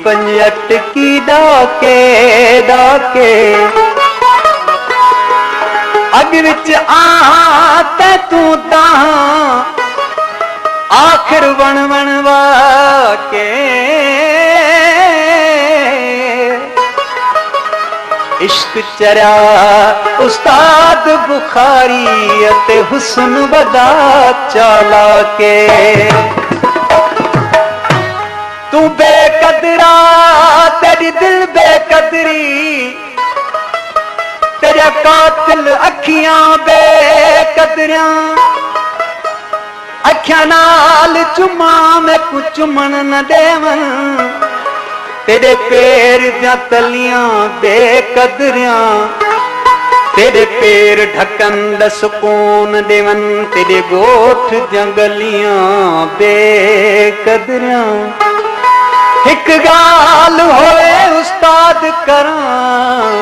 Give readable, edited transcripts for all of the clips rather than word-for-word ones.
पंज अटकी डाके डाके अग विच आते तू तां आखिर वन वन वाके इश्क चरा उस्ताद बुखारी अते हुस्न बदा चाला के तू बेकदरा तेरी दिल बेकदरी तेरे कातिल अखियां बेकदरिया अखियां नाल चुमा मैं को चुमन न देवन तेरे पैर दियां तलियां बेकदरिया तेरे पैर ढकन द सुकून देवन तेरे गोठ दियां गलियां बेकदरिया एक गाल होए उस्ताद करां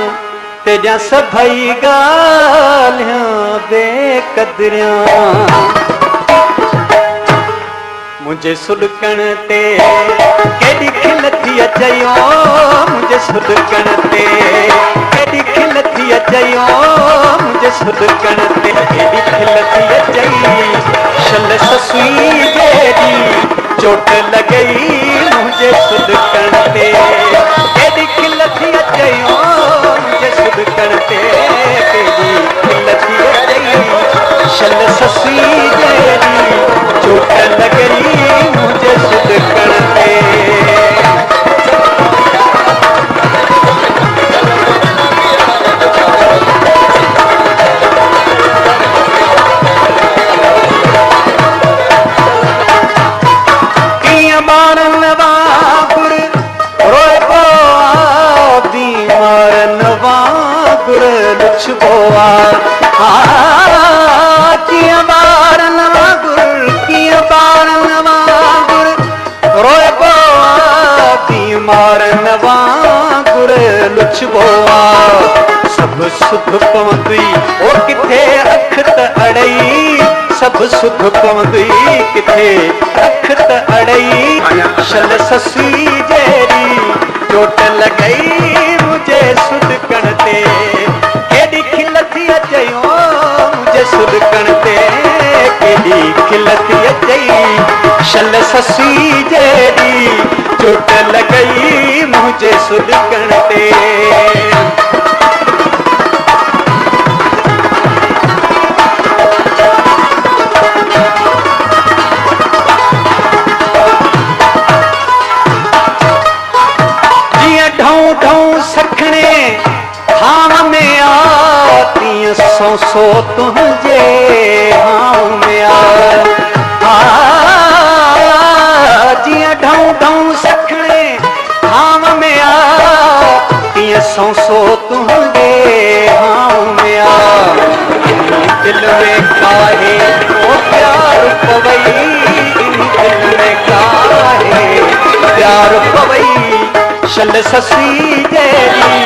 तेजा सभई गालियां बेकदरिया मुझे सुडकण ते केडी खिल थी अचयो मुझे सुडकण ते केडी खिल थी अचयो मुझे सुडकण ते केडी खिल थी अचई शल ससुई जेडी चोट लगई मुझे सुडकण ते केडी खिल थी अचयो मुझे सुडकण ते केडी खिल थी अचई शल ससुई जेडी चोट लगई मुझे सुडकण ते किया मारन वागुर रोए पो बीमारन वागुर लुछबोआ किया मारन वागुर किया मारन वागुर रोए पो बीमारन वागुर लुछबोआ सब सुध पवंदी ओ किथे अख त अड़ई सब सुध पवंदी किथे अख त अड़ई शल ससी जेरी चोट लगई मुझे सुडकण ते केडी खिल थी अचयो मुझे सुडकण ते केडी खिल थी अचई शल ससी जेरी चोट लगई मुझे सुडकण ते सखने हाम में आती सौ सौ तुझे हाम में जिया ढाऊं ढाऊं सखने हाम में आती सौ सौ तुझे हाम में दिल में काहे ओ प्यार पवई दिल में काहे प्यार पवई शल ससी जेरी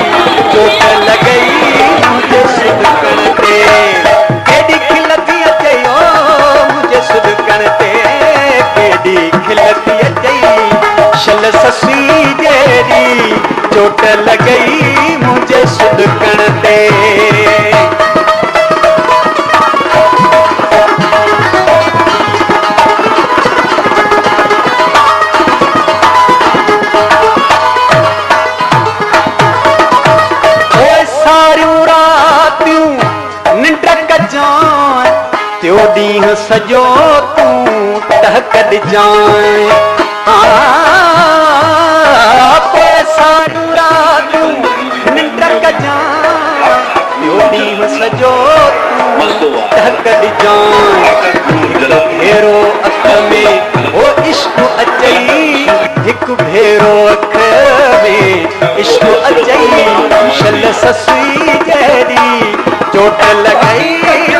चोट लगई मुझे सुडकण ते केडी खिल थी अचयो मुझे सुडकण ते केडी खिल थी अचई शल ससी जेरी चोट लगई मुझे सुडकण ते त्यो ॾींहुं सॼो तूं टहकद जाए पोइ सारियूं रातूं निंड कजां त्यो ॾींहुं सॼो तूं टहकद जाए भेरो अख में ओ इश्क अचई हिकु भेरो अख में इश्क अचई शल ससी जेरी चोट लगई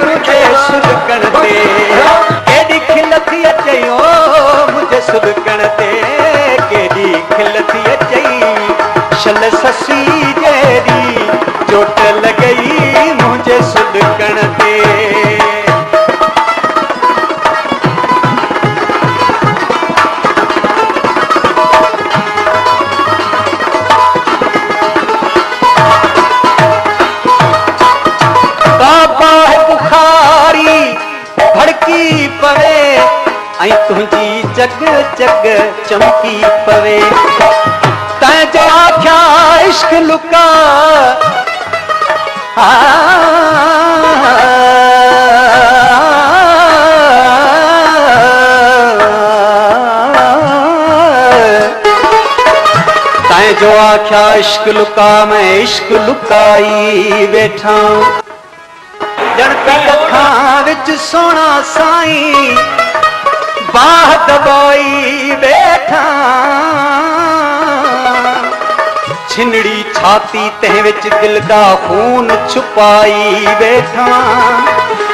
मुझे सुडकण ते केडी खिल थी अचयो मुझे सुडकण ते केडी खिल थी अचई शल ससी जेरी चोट लगई मुझे सुडकण ते जग जग चमकी पवे। तैं जो आख्या इश्क लुका तैं जो आख्या इश्क लुका मैं इश्क लुकाई बैठा। जन अखां विच सोना साईं बाह दबाई बैठा। छिनड़ी छाती तह विच दिल दा खून छुपाई बैठा।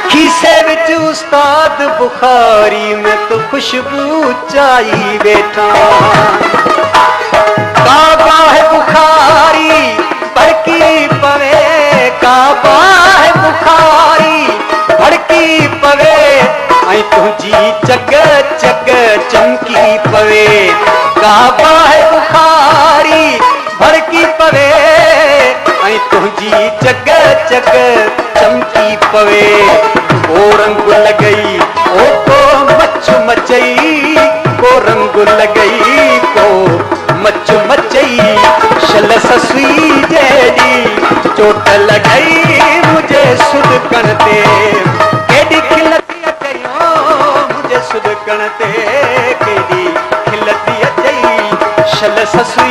खीसे विच उस्ताद बुखारी में तो खुशबू चाई बैठा। काबा है बुखारी भड़की पवे, काबा है बुखारी भड़की पवे। आई तुझी जग जग चमकी पवे। काबा है बुखारी भड़की पवे। आई तुझी जग जग चमकी पवे। ओ रंग लगई ओ को मच मचई, को रंग लगई को मच मचई। शल ससुई जेडी चोट लगई मुझे सुध कणते। केडी खिलती अचयो मुझे सुध कणते, केडी खिलती अचई। शल ससुई